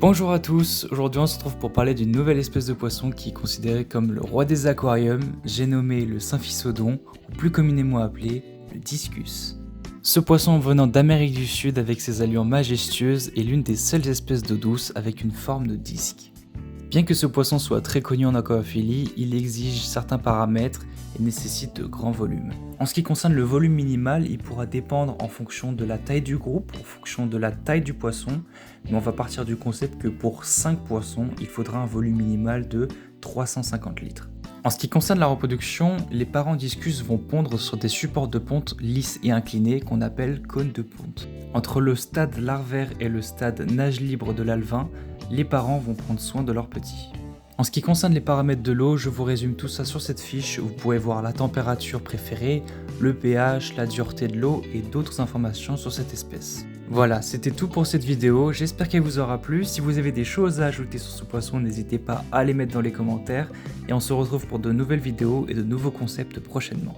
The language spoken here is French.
Bonjour à tous, aujourd'hui on se retrouve pour parler d'une nouvelle espèce de poisson qui est considérée comme le roi des aquariums, j'ai nommé le Symphisodon, ou plus communément appelé le discus. Ce poisson venant d'Amérique du Sud avec ses allures majestueuses est l'une des seules espèces d'eau douce avec une forme de disque. Bien que ce poisson soit très connu en aquaphilie, il exige certains paramètres et nécessite de grands volumes. En ce qui concerne le volume minimal, il pourra dépendre en fonction de la taille du groupe, en fonction de la taille du poisson, mais on va partir du concept que pour 5 poissons, il faudra un volume minimal de 350 litres. En ce qui concerne la reproduction, les parents discus vont pondre sur des supports de ponte lisses et inclinés qu'on appelle cônes de ponte. Entre le stade larvaire et le stade nage libre de l'alevin, les parents vont prendre soin de leurs petits. En ce qui concerne les paramètres de l'eau, je vous résume tout ça sur cette fiche où vous pouvez voir la température préférée, le pH, la dureté de l'eau et d'autres informations sur cette espèce. Voilà, c'était tout pour cette vidéo, j'espère qu'elle vous aura plu. Si vous avez des choses à ajouter sur ce poisson, n'hésitez pas à les mettre dans les commentaires et on se retrouve pour de nouvelles vidéos et de nouveaux concepts prochainement.